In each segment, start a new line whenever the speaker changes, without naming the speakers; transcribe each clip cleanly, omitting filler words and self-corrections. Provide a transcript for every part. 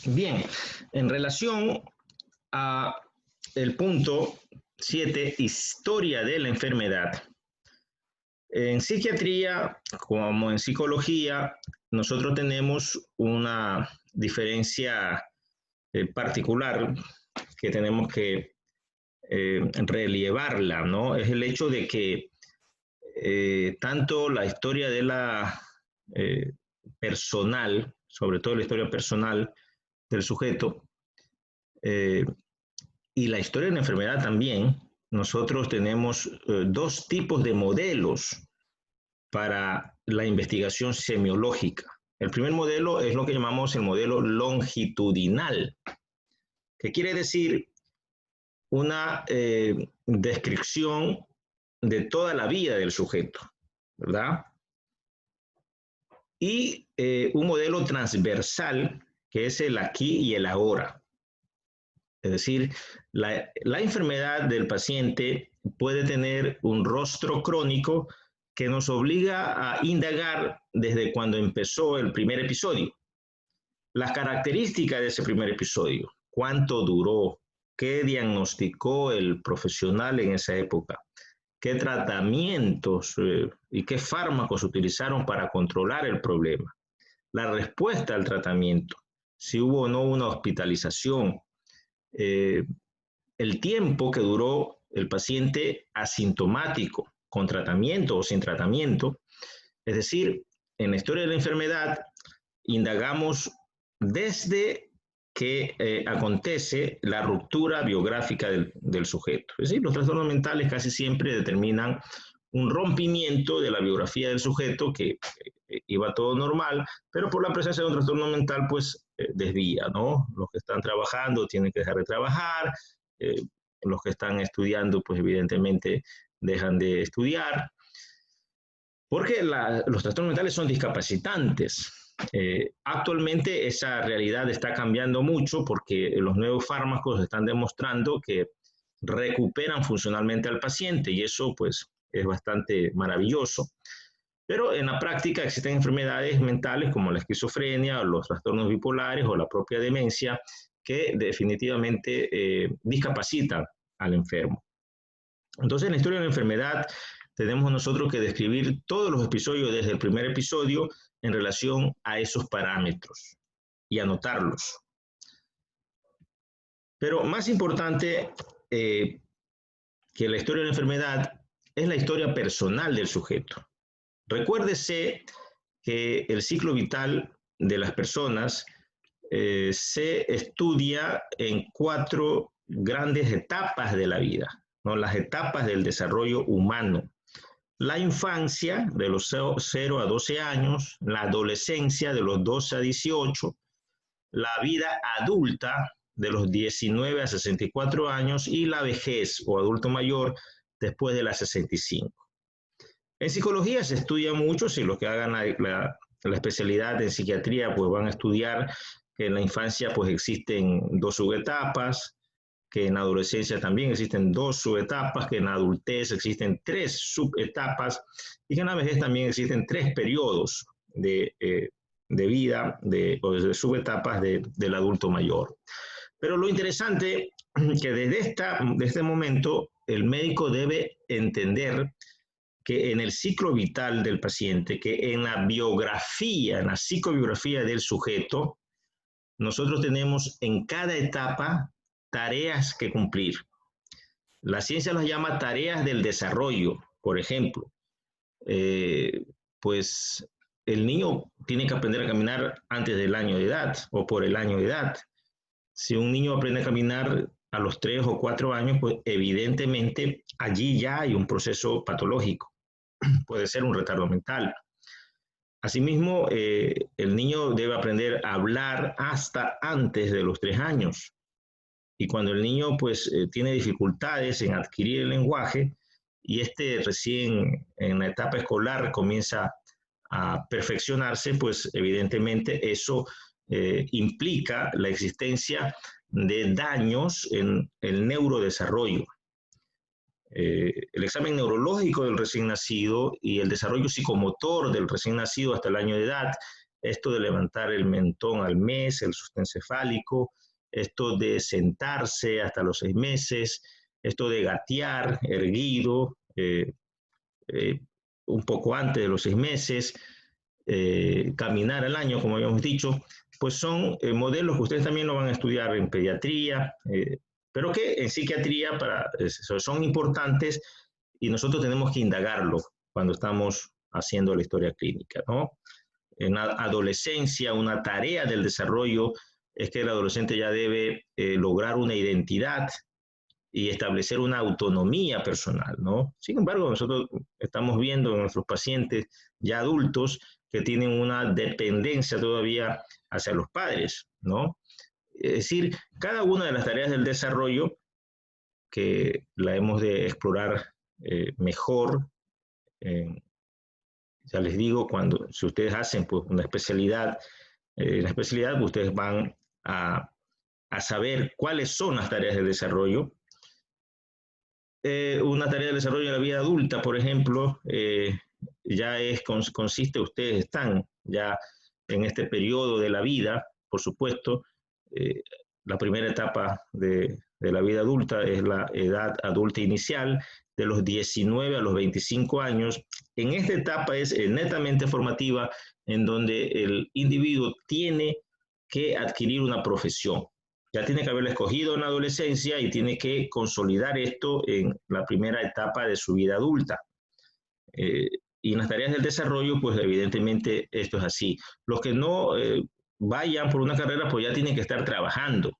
Bien, en relación a el punto 7, historia de la enfermedad. En psiquiatría, como en psicología, nosotros tenemos una diferencia particular que tenemos que relevarla, ¿no? Es el hecho de que tanto la historia de la personal, sobre todo la historia personal del sujeto, y la historia de la enfermedad también, nosotros tenemos dos tipos de modelos para la investigación semiológica. El primer modelo es lo que llamamos el modelo longitudinal, que quiere decir una descripción de toda la vida del sujeto, ¿verdad? Y un modelo transversal, que es el aquí y el ahora. Es decir, la enfermedad del paciente puede tener un rostro crónico que nos obliga a indagar desde cuando empezó el primer episodio. Las características de ese primer episodio, cuánto duró, qué diagnosticó el profesional en esa época, qué tratamientos y qué fármacos utilizaron para controlar el problema, la respuesta al tratamiento, si hubo o no una hospitalización, el tiempo que duró el paciente asintomático, con tratamiento o sin tratamiento. Es decir, en la historia de la enfermedad indagamos desde que acontece la ruptura biográfica del sujeto. Es decir, los trastornos mentales casi siempre determinan un rompimiento de la biografía del sujeto que iba todo normal, pero por la presencia de un trastorno mental, pues desvía, ¿no? Los que están trabajando tienen que dejar de trabajar, los que están estudiando, pues evidentemente dejan de estudiar, porque los trastornos mentales son discapacitantes. Actualmente esa realidad está cambiando mucho porque los nuevos fármacos están demostrando que recuperan funcionalmente al paciente y eso pues es bastante maravilloso. Pero en la práctica existen enfermedades mentales como la esquizofrenia o los trastornos bipolares o la propia demencia que definitivamente discapacitan al enfermo. Entonces, en la historia de la enfermedad tenemos nosotros que describir todos los episodios desde el primer episodio en relación a esos parámetros y anotarlos. Pero más importante que la historia de la enfermedad es la historia personal del sujeto. Recuérdese que el ciclo vital de las personas se estudia en 4 grandes etapas de la vida, ¿no? Las etapas del desarrollo humano. La infancia de los 0 a 12 años, la adolescencia de los 12 a 18, la vida adulta de los 19 a 64 años y la vejez o adulto mayor después de las 65. En psicología se estudia mucho, si los que hagan la especialidad en psiquiatría pues van a estudiar que en la infancia pues existen 2 subetapas, que en la adolescencia también existen 2 subetapas, que en la adultez existen 3 subetapas y que en la vejez también existen 3 periodos de vida o de subetapas del adulto mayor. Pero lo interesante es que desde este momento el médico debe entender que en el ciclo vital del paciente, que en la biografía, en la psicobiografía del sujeto, nosotros tenemos en cada etapa tareas que cumplir. La ciencia las llama tareas del desarrollo. Por ejemplo, pues el niño tiene que aprender a caminar antes del año de edad o por el año de edad. Si un niño aprende a caminar a los 3 o 4 años, pues evidentemente allí ya hay un proceso patológico. Puede ser un retardo mental. Asimismo, el niño debe aprender a hablar hasta antes de los 3 años. Y cuando el niño pues tiene dificultades en adquirir el lenguaje y recién en la etapa escolar comienza a perfeccionarse, pues evidentemente eso implica la existencia de daños en el neurodesarrollo. El examen neurológico del recién nacido y el desarrollo psicomotor del recién nacido hasta el año de edad esto de levantar el mentón al mes, el sostén encefálico, esto de sentarse hasta los 6 meses, esto de gatear erguido un poco antes de los 6 meses, caminar al año, como habíamos dicho, pues son modelos que ustedes también lo van a estudiar en pediatría, pero que en psiquiatría son importantes y nosotros tenemos que indagarlo cuando estamos haciendo la historia clínica, ¿no? En la adolescencia, una tarea del desarrollo es que el adolescente ya debe lograr una identidad y establecer una autonomía personal, ¿no? Sin embargo, nosotros estamos viendo en nuestros pacientes ya adultos que tienen una dependencia todavía hacia los padres, ¿no? Es decir, cada una de las tareas del desarrollo que la hemos de explorar mejor, ya les digo, si ustedes hacen pues, una especialidad, la especialidad ustedes van a saber cuáles son las tareas del desarrollo. Una tarea de desarrollo de la vida adulta, por ejemplo, ya consiste, ustedes están ya en este periodo de la vida, por supuesto, la primera etapa de la vida adulta es la edad adulta inicial, de los 19 a los 25 años. En esta etapa es netamente formativa, en donde el individuo tiene que adquirir una profesión. Ya tiene que haberla escogido en la adolescencia y tiene que consolidar esto en la primera etapa de su vida adulta. Y en las tareas del desarrollo, pues evidentemente esto es así. Los que no vayan por una carrera, pues ya tienen que estar trabajando.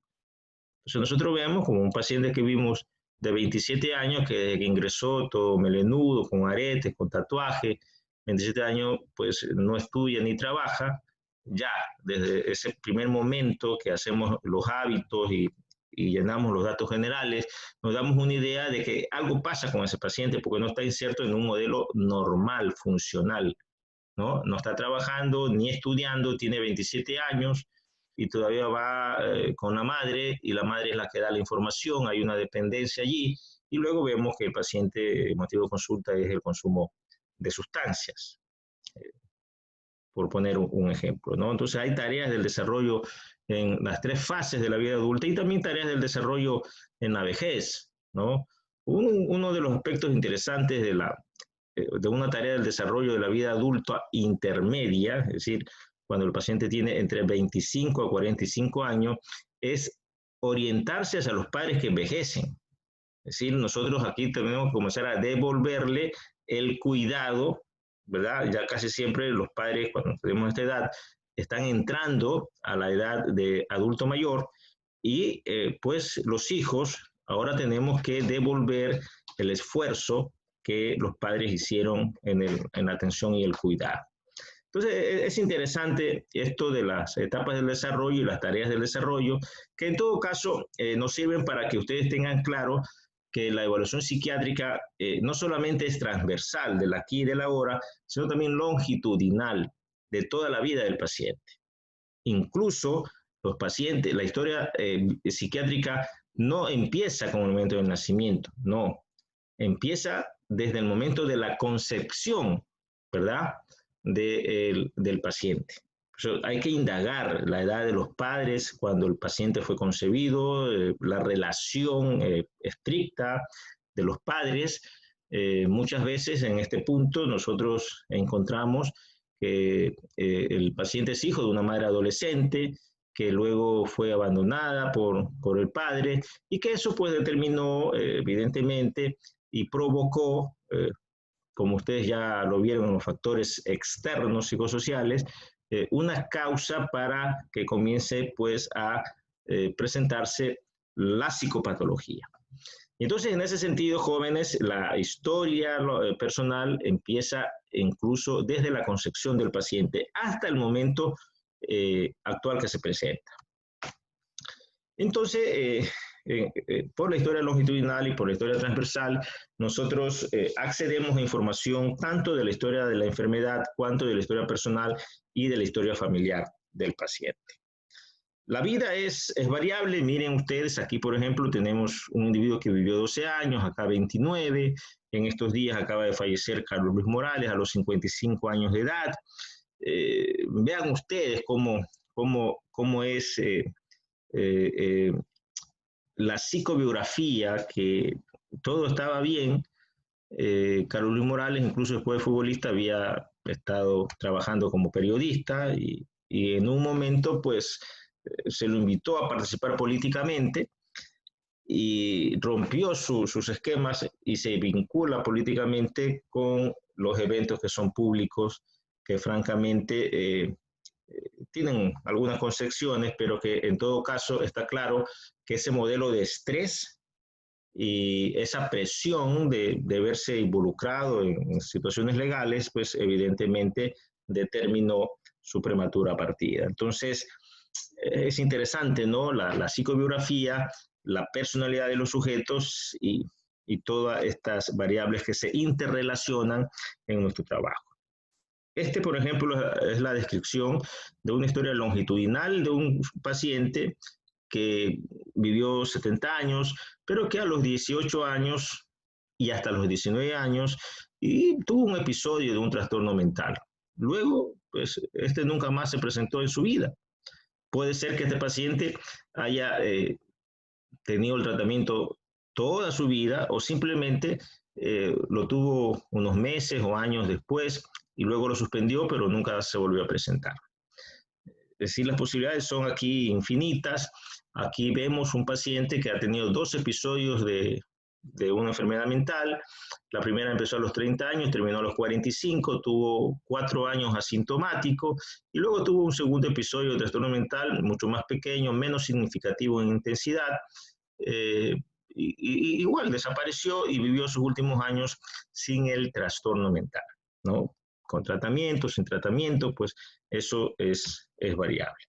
Entonces nosotros vemos como un paciente que vimos de 27 años, que desde que ingresó todo melenudo, con aretes, con tatuaje, 27 años, pues no estudia ni trabaja, ya desde ese primer momento que hacemos los hábitos y llenamos los datos generales, nos damos una idea de que algo pasa con ese paciente porque no está inserto en un modelo normal, funcional, ¿no? No está trabajando ni estudiando, tiene 27 años y todavía va con la madre y la madre es la que da la información, hay una dependencia allí y luego vemos que el paciente, el motivo de consulta es el consumo de sustancias, por poner un ejemplo, ¿no? Entonces hay tareas del desarrollo en las 3 fases de la vida adulta y también tareas del desarrollo en la vejez, ¿no? Uno de los aspectos interesantes de una tarea del desarrollo de la vida adulta intermedia, es decir, cuando el paciente tiene entre 25 a 45 años, es orientarse hacia los padres que envejecen. Es decir, nosotros aquí tenemos que comenzar a devolverle el cuidado, ¿verdad? Ya casi siempre los padres, cuando tenemos esta edad, están entrando a la edad de adulto mayor y pues los hijos ahora tenemos que devolver el esfuerzo que los padres hicieron en la atención y el cuidado. Entonces, es interesante esto de las etapas del desarrollo y las tareas del desarrollo, que en todo caso nos sirven para que ustedes tengan claro que la evaluación psiquiátrica no solamente es transversal del aquí y del ahora, sino también longitudinal de toda la vida del paciente. Incluso los pacientes, la historia psiquiátrica no empieza con el momento del nacimiento, no, empieza desde el momento de la concepción, ¿verdad?, del paciente. Hay que indagar la edad de los padres cuando el paciente fue concebido, la relación estricta de los padres. Muchas veces en este punto nosotros encontramos que el paciente es hijo de una madre adolescente que luego fue abandonada por el padre y que eso pues determinó evidentemente y provocó, como ustedes ya lo vieron en los factores externos psicosociales, una causa para que comience pues a presentarse la psicopatología. Entonces, en ese sentido, jóvenes, la historia personal empieza incluso desde la concepción del paciente hasta el momento actual que se presenta. Entonces, por la historia longitudinal y por la historia transversal, nosotros accedemos a información tanto de la historia de la enfermedad, cuanto de la historia personal y de la historia familiar del paciente. La vida es variable. Miren ustedes, aquí por ejemplo tenemos un individuo que vivió 12 años, acá 29, en estos días acaba de fallecer Carlos Luis Morales a los 55 años de edad. vean ustedes cómo es eh, la psicobiografía, que todo estaba bien. Carlos Luis Morales, incluso después de futbolista, había estado trabajando como periodista y en un momento pues se lo invitó a participar políticamente y rompió sus esquemas y se vincula políticamente con los eventos que son públicos, que francamente tienen algunas concepciones, pero que en todo caso está claro que ese modelo de estrés y esa presión de verse involucrado en situaciones legales, pues evidentemente determinó su prematura partida. Entonces, es interesante, ¿no? La psicobiografía, la personalidad de los sujetos y todas estas variables que se interrelacionan en nuestro trabajo. Este, por ejemplo, es la descripción de una historia longitudinal de un paciente que vivió 70 años, pero que a los 18 años y hasta los 19 años y tuvo un episodio de un trastorno mental. Luego, pues, este nunca más se presentó en su vida. Puede ser que este paciente haya tenido el tratamiento toda su vida o simplemente lo tuvo unos meses o años después y luego lo suspendió, pero nunca se volvió a presentar. Es decir, las posibilidades son aquí infinitas. Aquí vemos un paciente que ha tenido 2 episodios de una enfermedad mental. La primera empezó a los 30 años, terminó a los 45, tuvo 4 años asintomático y luego tuvo un segundo episodio de trastorno mental mucho más pequeño, menos significativo en intensidad. Igual desapareció y vivió sus últimos años sin el trastorno mental, ¿no? Con tratamiento, sin tratamiento, pues eso es variable.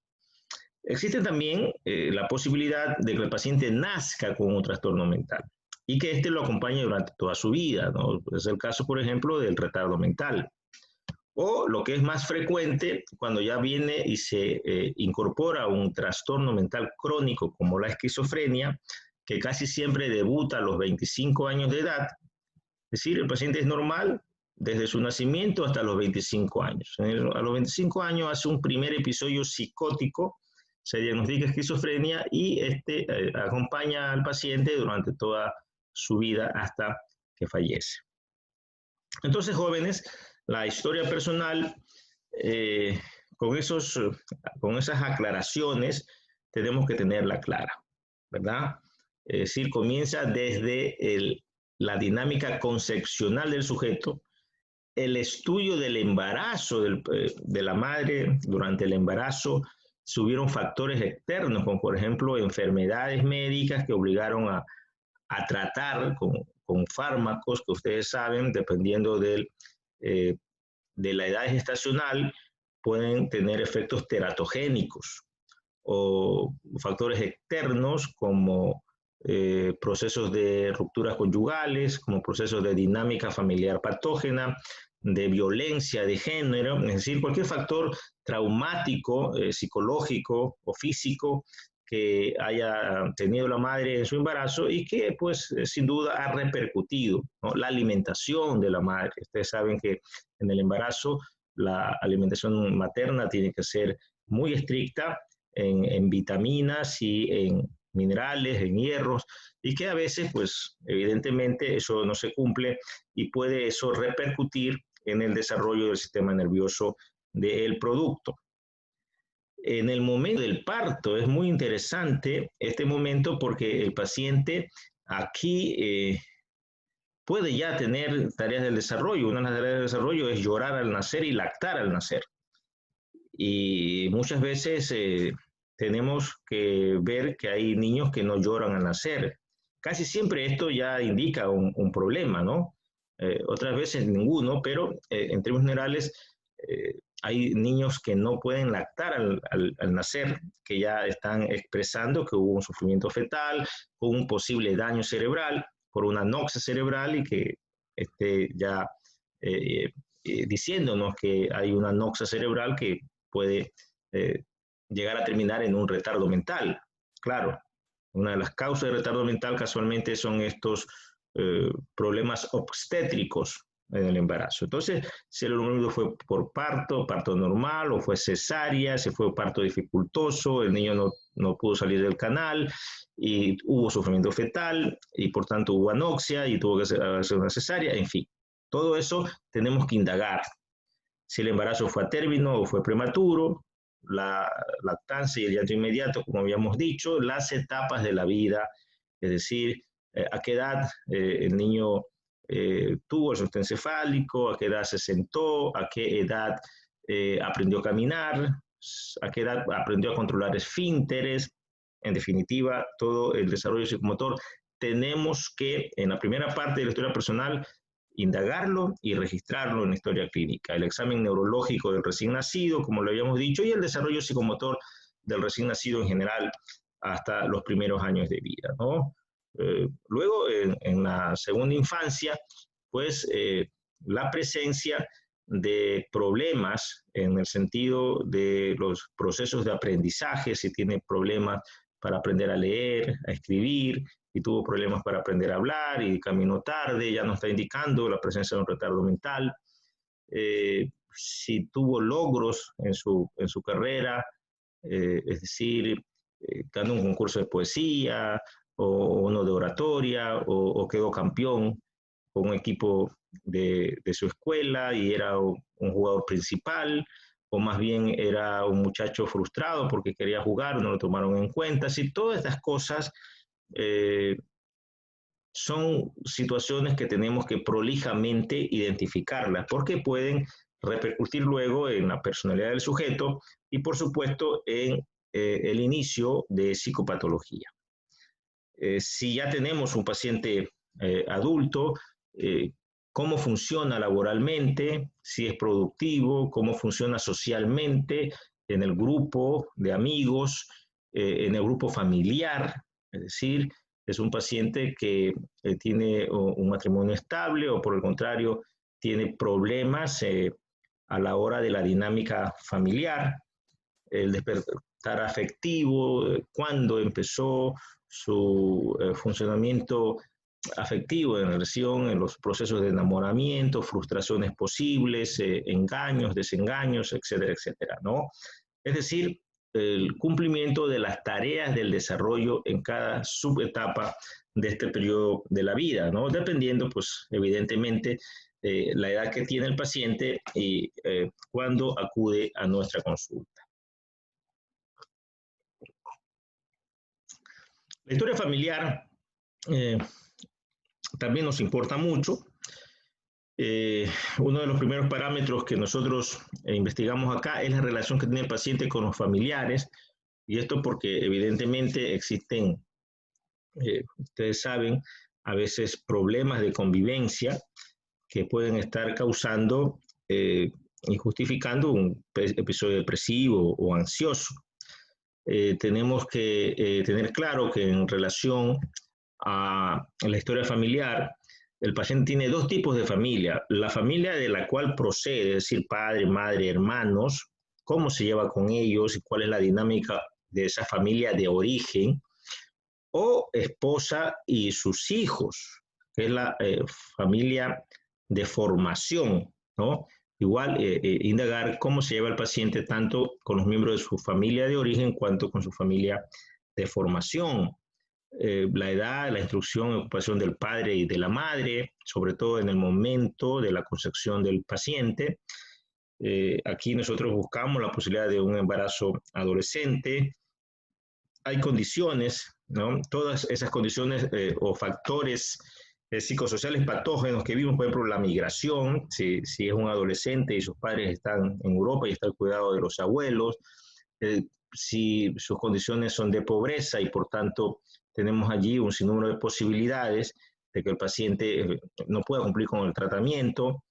Existe también la posibilidad de que el paciente nazca con un trastorno mental y que éste lo acompañe durante toda su vida, ¿no? Es el caso, por ejemplo, del retardo mental. O lo que es más frecuente, cuando ya viene y se incorpora un trastorno mental crónico como la esquizofrenia, que casi siempre debuta a los 25 años de edad. Es decir, el paciente es normal desde su nacimiento hasta los 25 años. A los 25 años hace un primer episodio psicótico, se diagnostica esquizofrenia y acompaña al paciente durante toda su vida hasta que fallece. Entonces, jóvenes, la historia personal, con esas aclaraciones, tenemos que tenerla clara, ¿verdad? Es decir, comienza desde la dinámica concepcional del sujeto, el estudio del embarazo de la madre durante el embarazo. Se hubieron factores externos, como por ejemplo enfermedades médicas que obligaron a tratar con fármacos que ustedes saben, dependiendo de la edad gestacional, pueden tener efectos teratogénicos o factores externos como procesos de rupturas conyugales, como procesos de dinámica familiar patógena, de violencia de género, es decir, cualquier factor traumático, psicológico o físico que haya tenido la madre en su embarazo y que pues sin duda ha repercutido, ¿no? La alimentación de la madre. Ustedes saben que en el embarazo la alimentación materna tiene que ser muy estricta en vitaminas y en minerales, en hierros, y que a veces, pues, evidentemente eso no se cumple y puede eso repercutir en el desarrollo del sistema nervioso del producto. En el momento del parto es muy interesante este momento porque el paciente aquí puede ya tener tareas del desarrollo. Una de las tareas del desarrollo es llorar al nacer y lactar al nacer. Y muchas veces tenemos que ver que hay niños que no lloran al nacer. Casi siempre esto ya indica un problema, ¿no? Otras veces ninguno, pero en términos generales hay niños que no pueden lactar al nacer, que ya están expresando que hubo un sufrimiento fetal, con un posible daño cerebral por una anoxia cerebral y que ya diciéndonos que hay una anoxia cerebral que puede llegar a terminar en un retardo mental. Claro, una de las causas de retardo mental casualmente son estos problemas obstétricos, en el embarazo. Entonces, si el niño fue por parto, parto normal, o fue cesárea, si fue parto dificultoso, el niño no pudo salir del canal y hubo sufrimiento fetal y por tanto hubo anoxia y tuvo que hacer una cesárea, en fin. Todo eso tenemos que indagar. Si el embarazo fue a término o fue prematuro, la lactancia y el llanto inmediato, como habíamos dicho, las etapas de la vida, es decir, a qué edad el niño tuvo el sostén cefálico, a qué edad se sentó, a qué edad aprendió a caminar, a qué edad aprendió a controlar esfínteres, en definitiva, todo el desarrollo psicomotor. Tenemos que, en la primera parte de la historia personal, indagarlo y registrarlo en la historia clínica. El examen neurológico del recién nacido, como lo habíamos dicho, y el desarrollo psicomotor del recién nacido en general hasta los primeros años de vida, ¿no? Luego, en la segunda infancia, pues la presencia de problemas en el sentido de los procesos de aprendizaje, si tiene problemas para aprender a leer, a escribir, y tuvo problemas para aprender a hablar y caminó tarde, ya nos está indicando la presencia de un retardo mental. Si tuvo logros en su carrera, es decir, ganó un concurso de poesía o uno de oratoria o quedó campeón con un equipo de su escuela y era un jugador principal, o más bien era un muchacho frustrado porque quería jugar, no lo tomaron en cuenta. Si todas estas cosas son situaciones que tenemos que prolijamente identificarlas porque pueden repercutir luego en la personalidad del sujeto y por supuesto en el inicio de psicopatología. Si ya tenemos un paciente adulto, cómo funciona laboralmente, si es productivo, cómo funciona socialmente en el grupo de amigos, en el grupo familiar, es decir, es un paciente que tiene un matrimonio estable o por el contrario tiene problemas a la hora de la dinámica familiar, el despertar afectivo, cuándo empezó su funcionamiento afectivo en relación en los procesos de enamoramiento, frustraciones posibles, engaños, desengaños, etcétera, etcétera, ¿no? Es decir, el cumplimiento de las tareas del desarrollo en cada subetapa de este periodo de la vida, ¿no? Dependiendo, pues, evidentemente, la edad que tiene el paciente y cuándo acude a nuestra consulta. La historia familiar también nos importa mucho. Uno de los primeros parámetros que nosotros investigamos acá es la relación que tiene el paciente con los familiares, y esto porque evidentemente existen, ustedes saben, a veces problemas de convivencia que pueden estar causando y justificando un episodio depresivo o ansioso. Tenemos que tener claro que en relación a la historia familiar, el paciente tiene dos tipos de familia. La familia de la cual procede, es decir, padre, madre, hermanos, cómo se lleva con ellos y cuál es la dinámica de esa familia de origen, o esposa y sus hijos, que es la familia de formación, ¿no? Igual, indagar cómo se lleva el paciente tanto con los miembros de su familia de origen cuanto con su familia de formación. La edad, la instrucción y ocupación del padre y de la madre, sobre todo en el momento de la concepción del paciente. Aquí nosotros buscamos la posibilidad de un embarazo adolescente. Hay condiciones, ¿no? Todas esas condiciones o factores psicosociales patógenos que vimos, por ejemplo, la migración, si es un adolescente y sus padres están en Europa y está el cuidado de los abuelos, si sus condiciones son de pobreza y por tanto tenemos allí un sinnúmero de posibilidades de que el paciente no pueda cumplir con el tratamiento.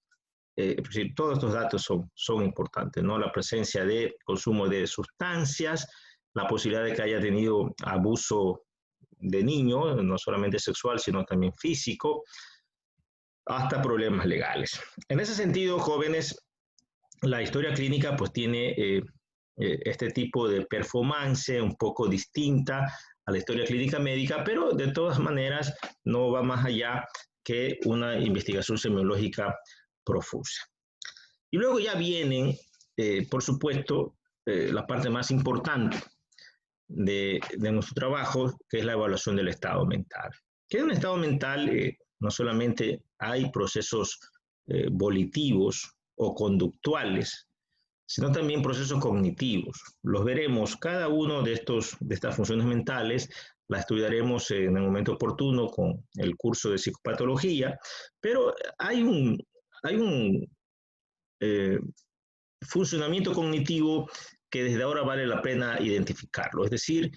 Todos estos datos son importantes, ¿no? La presencia de consumo de sustancias, la posibilidad de que haya tenido abuso de niño, no solamente sexual, sino también físico, hasta problemas legales. En ese sentido, jóvenes, la historia clínica pues tiene este tipo de performance un poco distinta a la historia clínica médica, pero de todas maneras no va más allá que una investigación semiológica profusa. Y luego ya vienen, por supuesto, la parte más importante de nuestro trabajo, que es la evaluación del estado mental. Que en un estado mental no solamente hay procesos volitivos o conductuales, sino también procesos cognitivos. Los veremos, cada uno de estas funciones mentales, la estudiaremos en el momento oportuno con el curso de psicopatología, pero hay un funcionamiento cognitivo que desde ahora vale la pena identificarlo. Es decir,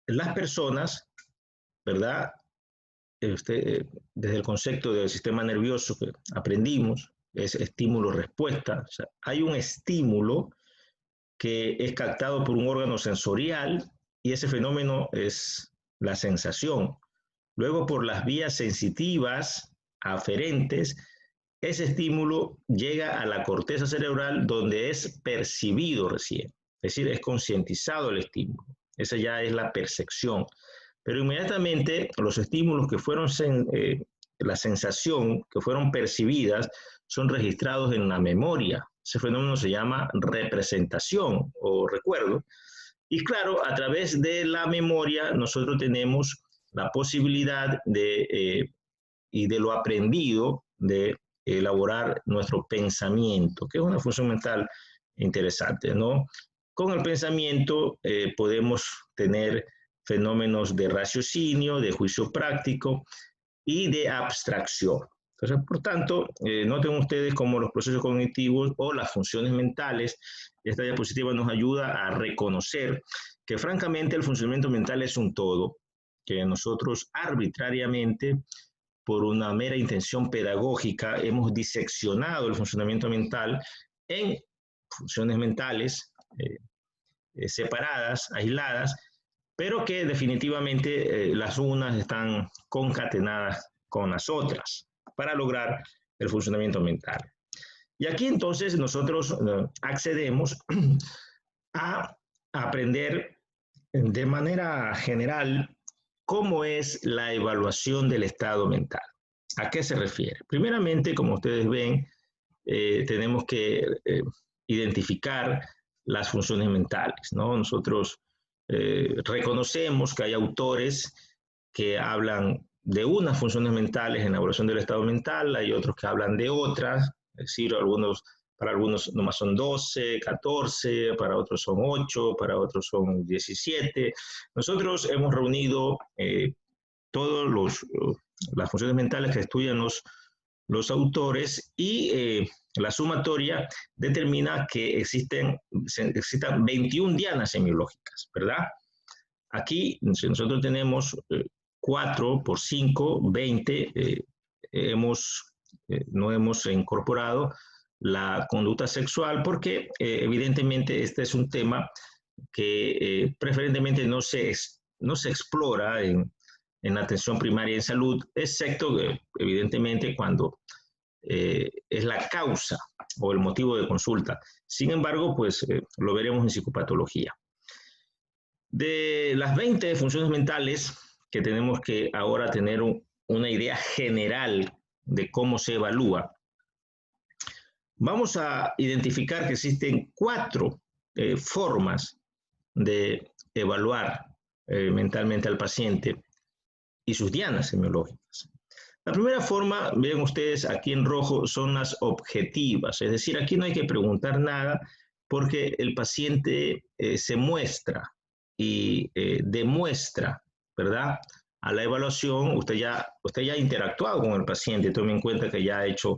las personas, ¿verdad? Desde el concepto del sistema nervioso que aprendimos, es estímulo-respuesta. O sea, hay un estímulo que es captado por un órgano sensorial y ese fenómeno es la sensación. Luego, por las vías sensitivas aferentes, ese estímulo llega a la corteza cerebral donde es percibido recién. Es decir, es concientizado el estímulo. Esa ya es la percepción. Pero inmediatamente los estímulos que fueron, la sensación que fueron percibidas, son registrados en la memoria. Ese fenómeno se llama representación o recuerdo. Y claro, a través de la memoria nosotros tenemos la posibilidad y de lo aprendido de elaborar nuestro pensamiento, que es una función mental interesante, ¿no? Con el pensamiento podemos tener fenómenos de raciocinio, de juicio práctico y de abstracción. Entonces, por tanto, noten ustedes cómo los procesos cognitivos o las funciones mentales, esta diapositiva nos ayuda a reconocer que francamente el funcionamiento mental es un todo, que nosotros arbitrariamente, por una mera intención pedagógica, hemos diseccionado el funcionamiento mental en funciones mentales separadas, aisladas, pero que definitivamente las unas están concatenadas con las otras para lograr el funcionamiento mental. Y aquí entonces nosotros accedemos a aprender de manera general cómo es la evaluación del estado mental. ¿A qué se refiere? Primeramente, como ustedes ven, tenemos que identificar las funciones mentales, ¿no? Nosotros reconocemos que hay autores que hablan de unas funciones mentales en la evaluación del estado mental, hay otros que hablan de otras, es decir, para algunos nomás son 12, 14, para otros son 8, para otros son 17. Nosotros hemos reunido todas las funciones mentales que estudian los autores y la sumatoria determina que existan 21 dianas semiológicas, ¿verdad? Aquí, si nosotros tenemos 4 por 5, 20, no hemos incorporado la conducta sexual porque evidentemente este es un tema que preferentemente no se explora en atención primaria en salud, excepto evidentemente cuando es la causa o el motivo de consulta. Sin embargo, pues lo veremos en psicopatología. De las 20 funciones mentales que tenemos que ahora tener una idea general de cómo se evalúa, vamos a identificar que existen 4 formas de evaluar mentalmente al paciente y sus dianas semiológicas. La primera forma, ven ustedes aquí en rojo, son las objetivas, es decir, aquí no hay que preguntar nada porque el paciente se muestra y demuestra, ¿verdad? A la evaluación, usted ya ha interactuado con el paciente, tome en cuenta que ya ha hecho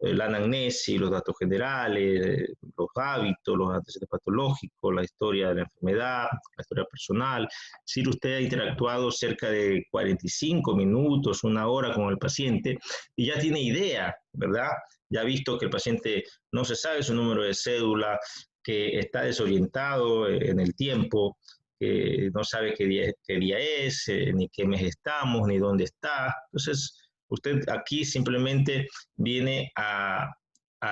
la anamnesis, los datos generales, los hábitos, los antecedentes patológicos, la historia de la enfermedad, la historia personal. Si usted ha interactuado cerca de 45 minutos, 1 hora con el paciente y ya tiene idea, ¿verdad? Ya ha visto que el paciente no se sabe su número de cédula, que está desorientado en el tiempo, no sabe qué día es, ni qué mes estamos, ni dónde está. Entonces, usted aquí simplemente viene a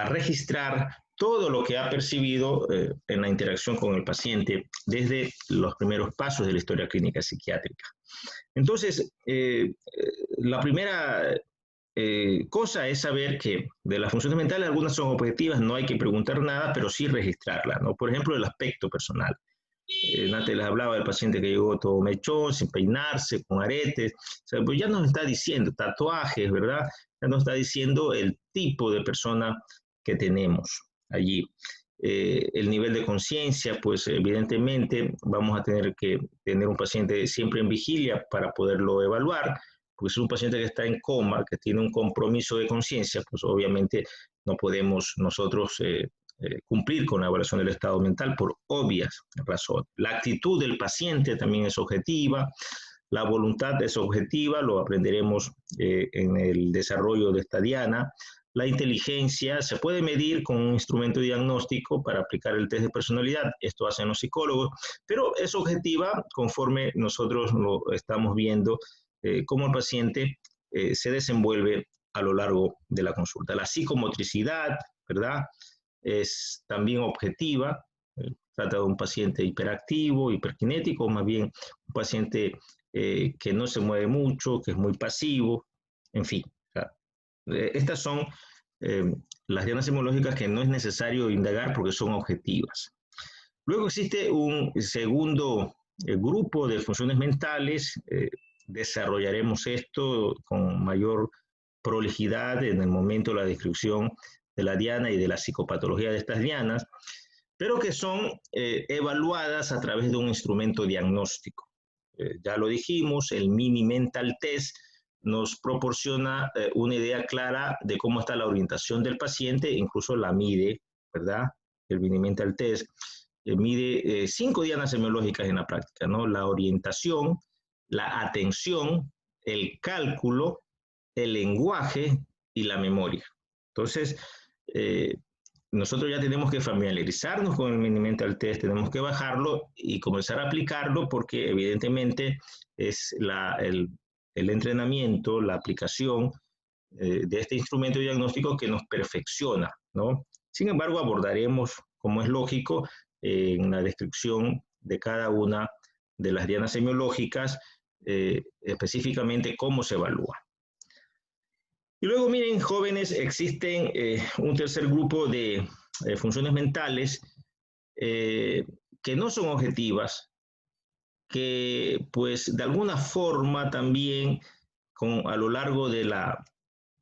registrar todo lo que ha percibido en la interacción con el paciente desde los primeros pasos de la historia clínica psiquiátrica. Entonces, la primera cosa es saber que de las funciones mentales algunas son objetivas, no hay que preguntar nada, pero sí registrarlas, ¿no? Por ejemplo, el aspecto personal. Antes les hablaba del paciente que llegó todo mechón, sin peinarse, con aretes. O sea, pues ya nos está diciendo tatuajes, ¿verdad? Ya nos está diciendo el tipo de persona que tenemos allí. El nivel de conciencia, pues evidentemente vamos a tener que tener un paciente siempre en vigilia para poderlo evaluar, porque si es un paciente que está en coma, que tiene un compromiso de conciencia, pues obviamente no podemos nosotros cumplir con la evaluación del estado mental por obvias razones. La actitud del paciente también es objetiva, la voluntad es objetiva, lo aprenderemos en el desarrollo de esta diana. La inteligencia se puede medir con un instrumento diagnóstico para aplicar el test de personalidad, esto hacen los psicólogos, pero es objetiva conforme nosotros lo estamos viendo cómo el paciente se desenvuelve a lo largo de la consulta. La psicomotricidad, ¿verdad? Es también objetiva, trata de un paciente hiperactivo, hiperkinético, más bien un paciente que no se mueve mucho, que es muy pasivo, en fin. O sea, estas son las dianas semiológicas que no es necesario indagar porque son objetivas. Luego existe un segundo grupo de funciones mentales, desarrollaremos esto con mayor prolijidad en el momento de la descripción de la diana y de la psicopatología de estas dianas, pero que son evaluadas a través de un instrumento diagnóstico. Ya lo dijimos, el Mini Mental Test nos proporciona una idea clara de cómo está la orientación del paciente, incluso la mide, ¿verdad? El Mini Mental Test mide 5 dianas semiológicas en la práctica, ¿no? La orientación, la atención, el cálculo, el lenguaje y la memoria. Entonces, nosotros ya tenemos que familiarizarnos con el Mini Mental Test, tenemos que bajarlo y comenzar a aplicarlo porque evidentemente es el entrenamiento, la aplicación de este instrumento diagnóstico que nos perfecciona, ¿no? Sin embargo, abordaremos, como es lógico, en la descripción de cada una de las dianas semiológicas, específicamente cómo se evalúa. Y luego, miren, jóvenes, existen un tercer grupo de funciones mentales que no son objetivas, que pues de alguna forma también a lo largo de la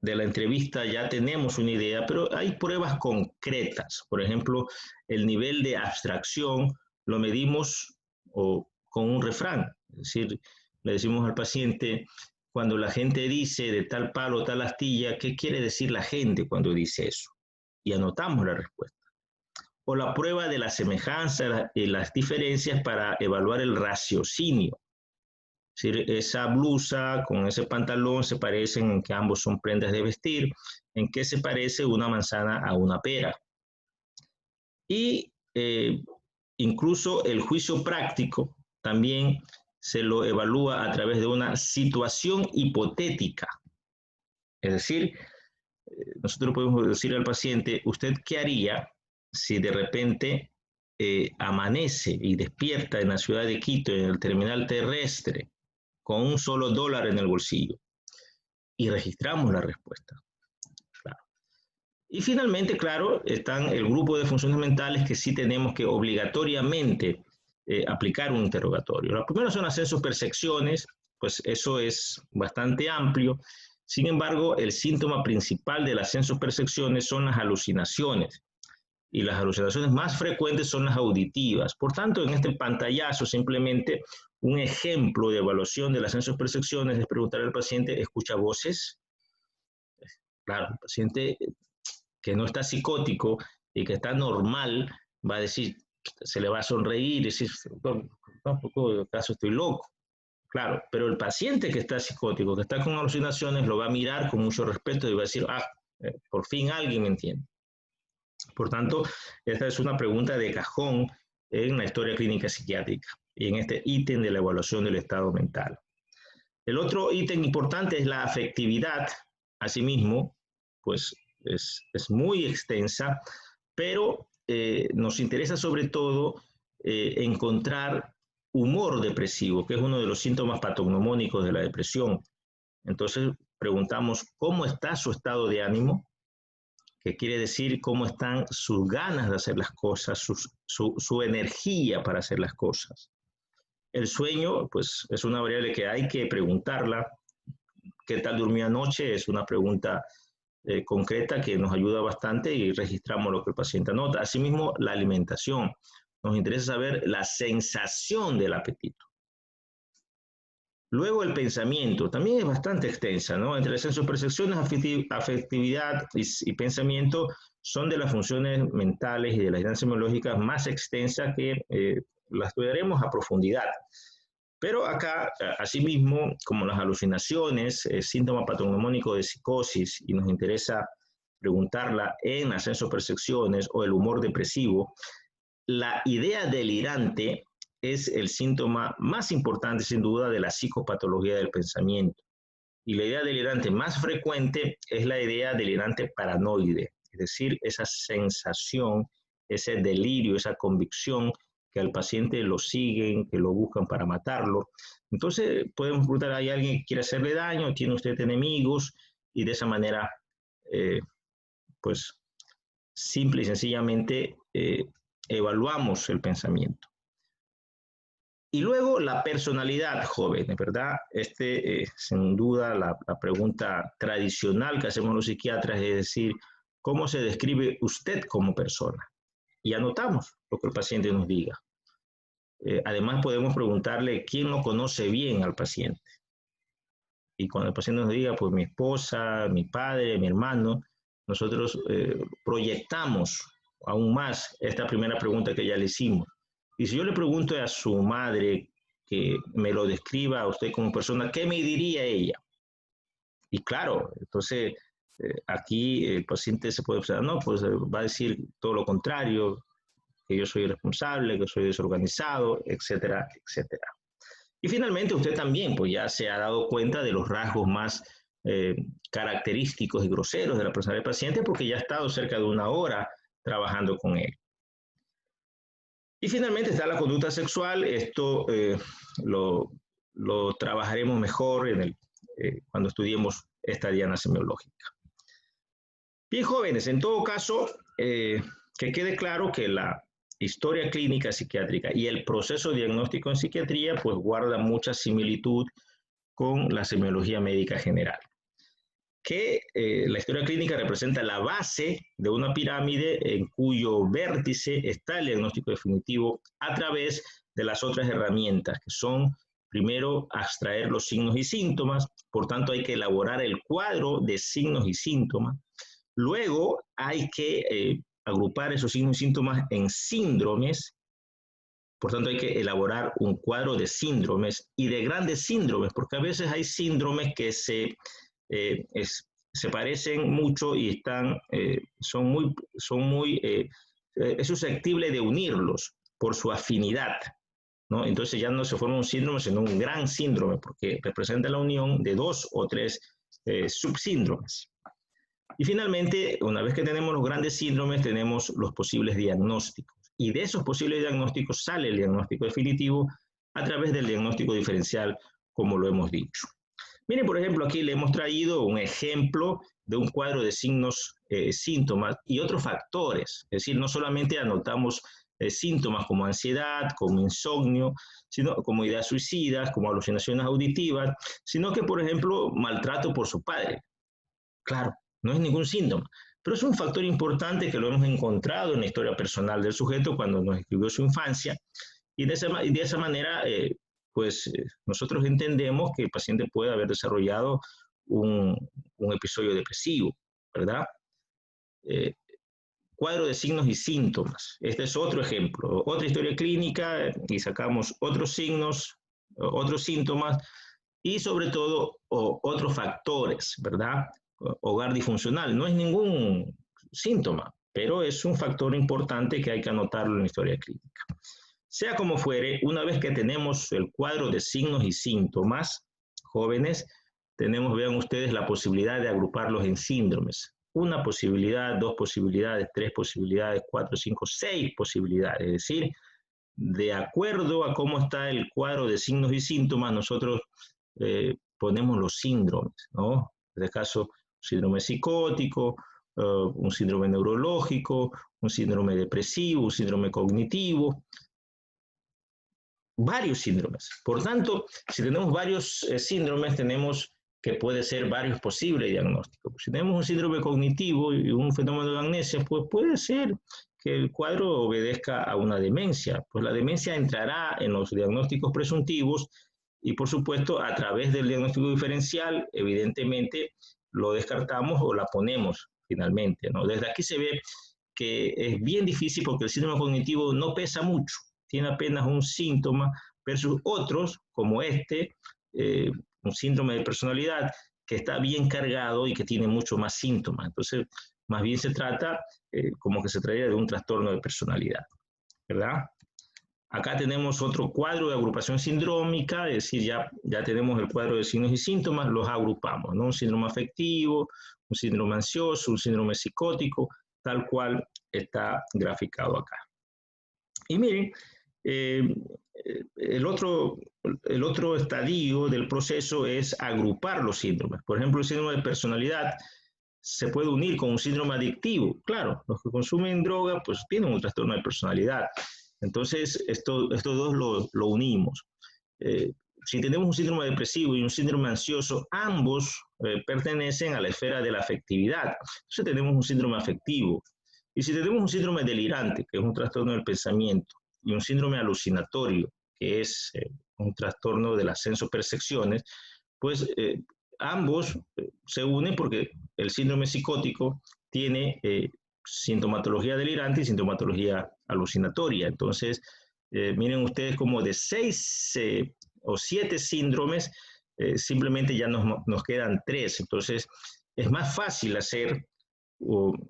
entrevista ya tenemos una idea, pero hay pruebas concretas. Por ejemplo, el nivel de abstracción lo medimos con un refrán, es decir, le decimos al paciente, cuando la gente dice de tal palo, tal astilla, ¿qué quiere decir la gente cuando dice eso? Y anotamos la respuesta. O la prueba de la semejanza y las diferencias para evaluar el raciocinio. Es decir, esa blusa con ese pantalón se parecen en que ambos son prendas de vestir, en qué se parece una manzana a una pera. Y incluso el juicio práctico también se lo evalúa a través de una situación hipotética. Es decir, nosotros podemos decir al paciente, ¿usted qué haría si de repente amanece y despierta en la ciudad de Quito, en el terminal terrestre, con un solo dólar en el bolsillo? Y registramos la respuesta. Claro. Y finalmente, claro, están el grupo de funciones mentales que sí tenemos que obligatoriamente aplicar un interrogatorio. La primera son ascensos percepciones, pues eso es bastante amplio. Sin embargo, el síntoma principal del ascenso percepciones son las alucinaciones. Y las alucinaciones más frecuentes son las auditivas. Por tanto, en este pantallazo simplemente un ejemplo de evaluación de las sensopercepciones es preguntar al paciente, ¿escucha voces? Claro, el paciente que no está psicótico y que está normal va a decir, se le va a sonreír y decir, no, acaso estoy loco. Claro, pero el paciente que está psicótico, que está con alucinaciones, lo va a mirar con mucho respeto y va a decir, por fin alguien me entiende. Por tanto, esta es una pregunta de cajón en la historia clínica psiquiátrica y en este ítem de la evaluación del estado mental. El otro ítem importante es la afectividad. Asimismo, pues es muy extensa, pero nos interesa sobre todo encontrar humor depresivo, que es uno de los síntomas patognomónicos de la depresión. Entonces, preguntamos cómo está su estado de ánimo, que quiere decir cómo están sus ganas de hacer las cosas, su energía para hacer las cosas. El sueño, pues, es una variable que hay que preguntarla. ¿Qué tal durmió anoche? Es una pregunta concreta que nos ayuda bastante y registramos lo que el paciente anota. Asimismo, la alimentación. Nos interesa saber la sensación del apetito. Luego el pensamiento, también es bastante extensa, ¿no? Entre las sensopercepciones, afectividad y pensamiento son de las funciones mentales y de las dinámicas semiológicas más extensas que las estudiaremos a profundidad. Pero acá, asimismo, como las alucinaciones, síntoma patognomónico de psicosis, y nos interesa preguntarla en las sensopercepciones o el humor depresivo, la idea delirante es el síntoma más importante, sin duda, de la psicopatología del pensamiento. Y la idea delirante más frecuente es la idea delirante paranoide, es decir, esa sensación, ese delirio, esa convicción que al paciente lo siguen, que lo buscan para matarlo. Entonces, podemos preguntar, ¿hay alguien que quiere hacerle daño? ¿Tiene usted enemigos? Y de esa manera, pues, simple y sencillamente, evaluamos el pensamiento. Y luego la personalidad, jóvenes, ¿verdad? Sin duda, la pregunta tradicional que hacemos los psiquiatras es decir, ¿cómo se describe usted como persona? Y anotamos lo que el paciente nos diga. Además, podemos preguntarle quién lo conoce bien al paciente. Y cuando el paciente nos diga, pues mi esposa, mi padre, mi hermano, nosotros proyectamos aún más esta primera pregunta que ya le hicimos. Y si yo le pregunto a su madre que me lo describa a usted como persona, ¿qué me diría ella? Y claro, entonces aquí el paciente se puede pensar, no, pues va a decir todo lo contrario, que yo soy irresponsable, que soy desorganizado, etcétera, etcétera. Y finalmente usted también pues ya se ha dado cuenta de los rasgos más característicos y groseros de la personalidad del paciente porque ya ha estado cerca de una hora trabajando con él. Y finalmente está la conducta sexual. Esto lo trabajaremos mejor cuando estudiemos esta diana semiológica. Bien, jóvenes, en todo caso, que quede claro que la historia clínica psiquiátrica y el proceso diagnóstico en psiquiatría pues guarda mucha similitud con la semiología médica general. Que la historia clínica representa la base de una pirámide en cuyo vértice está el diagnóstico definitivo a través de las otras herramientas, que son, primero, abstraer los signos y síntomas, por tanto hay que elaborar el cuadro de signos y síntomas, luego hay que agrupar esos signos y síntomas en síndromes, por tanto hay que elaborar un cuadro de síndromes y de grandes síndromes, porque a veces hay síndromes que se parecen mucho y es susceptible de unirlos por su afinidad, ¿no? Entonces ya no se forma un síndrome, sino un gran síndrome, porque representa la unión de 2 o 3 subsíndromes. Y finalmente, una vez que tenemos los grandes síndromes, tenemos los posibles diagnósticos. Y de esos posibles diagnósticos sale el diagnóstico definitivo a través del diagnóstico diferencial, como lo hemos dicho. Miren, por ejemplo, aquí le hemos traído un ejemplo de un cuadro de signos, síntomas y otros factores. Es decir, no solamente anotamos síntomas como ansiedad, como insomnio, sino como ideas suicidas, como alucinaciones auditivas, sino que, por ejemplo, maltrato por su padre. Claro, no es ningún síntoma, pero es un factor importante que lo hemos encontrado en la historia personal del sujeto cuando nos escribió su infancia, y de esa manera nosotros entendemos que el paciente puede haber desarrollado un episodio depresivo, ¿verdad? Cuadro de signos y síntomas. Este es otro ejemplo, otra historia clínica y sacamos otros signos, otros síntomas y sobre todo otros factores, ¿verdad? Hogar disfuncional. No es ningún síntoma, pero es un factor importante que hay que anotarlo en la historia clínica. Sea como fuere, una vez que tenemos el cuadro de signos y síntomas, jóvenes, tenemos, vean ustedes, la posibilidad de agruparlos en síndromes. Una posibilidad, 2 posibilidades, 3 posibilidades, 4, 5, 6 posibilidades. Es decir, de acuerdo a cómo está el cuadro de signos y síntomas, nosotros ponemos los síndromes, ¿no? En este caso, síndrome psicótico, un síndrome neurológico, un síndrome depresivo, un síndrome cognitivo, varios síndromes. Por tanto, si tenemos varios síndromes, tenemos que puede ser varios posibles diagnósticos. Si tenemos un síndrome cognitivo y un fenómeno de amnesia, pues puede ser que el cuadro obedezca a una demencia. Pues la demencia entrará en los diagnósticos presuntivos y, por supuesto, a través del diagnóstico diferencial, evidentemente, lo descartamos o la ponemos finalmente, ¿no? Desde aquí se ve que es bien difícil porque el síndrome cognitivo no pesa mucho, tiene apenas un síntoma versus otros, como un síndrome de personalidad que está bien cargado y que tiene mucho más síntomas. Entonces, más bien se trata como que se trataría de un trastorno de personalidad, ¿verdad? Acá tenemos otro cuadro de agrupación sindrómica, es decir, ya tenemos el cuadro de signos y síntomas, los agrupamos, ¿no? Un síndrome afectivo, un síndrome ansioso, un síndrome psicótico, tal cual está graficado acá. Y miren, el otro estadio del proceso es agrupar los síndromes. Por ejemplo, el síndrome de personalidad se puede unir con un síndrome adictivo. Claro, los que consumen droga pues tienen un trastorno de personalidad. Entonces, estos dos lo unimos. Si tenemos un síndrome depresivo y un síndrome ansioso, ambos pertenecen a la esfera de la afectividad. Entonces tenemos un síndrome afectivo. Y si tenemos un síndrome delirante, que es un trastorno del pensamiento, y un síndrome alucinatorio, que es un trastorno del ascenso percepciones, pues ambos se unen porque el síndrome psicótico tiene sintomatología delirante y sintomatología alucinatoria. Entonces, miren ustedes como de 6 o 7 síndromes, simplemente ya nos quedan 3. Entonces, es más fácil hacer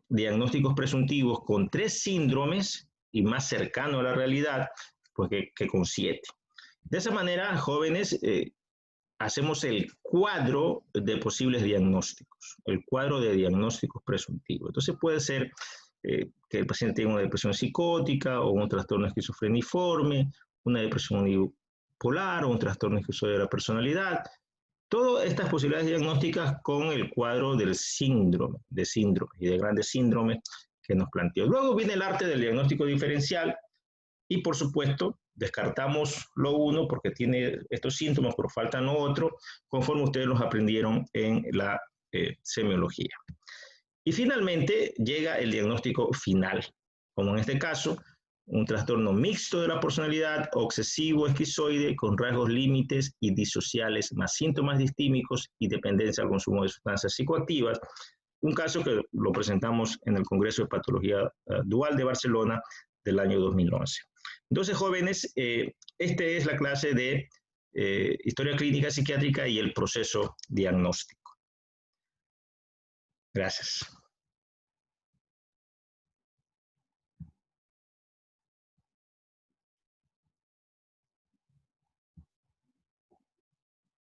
diagnósticos presuntivos con 3 síndromes y más cercano a la realidad pues que con 7. De esa manera, jóvenes, hacemos el cuadro de posibles diagnósticos, el cuadro de diagnósticos presuntivos. Entonces puede ser que el paciente tenga una depresión psicótica o un trastorno esquizofreniforme, una depresión unipolar o un trastorno esquizoide de la personalidad. Todas estas posibilidades diagnósticas con el cuadro del síndrome, de síndromes y de grandes síndromes que nos planteó. Luego viene el arte del diagnóstico diferencial y, por supuesto, descartamos lo uno porque tiene estos síntomas, pero faltan lo otro, conforme ustedes los aprendieron en la semiología. Y finalmente llega el diagnóstico final, como en este caso, un trastorno mixto de la personalidad, obsesivo, esquizoide, con rasgos límites y disociales, más síntomas distímicos y dependencia al consumo de sustancias psicoactivas, un caso que lo presentamos en el Congreso de Patología Dual de Barcelona del año 2011. Entonces, jóvenes, esta es la clase de historia clínica psiquiátrica y el proceso diagnóstico. Gracias.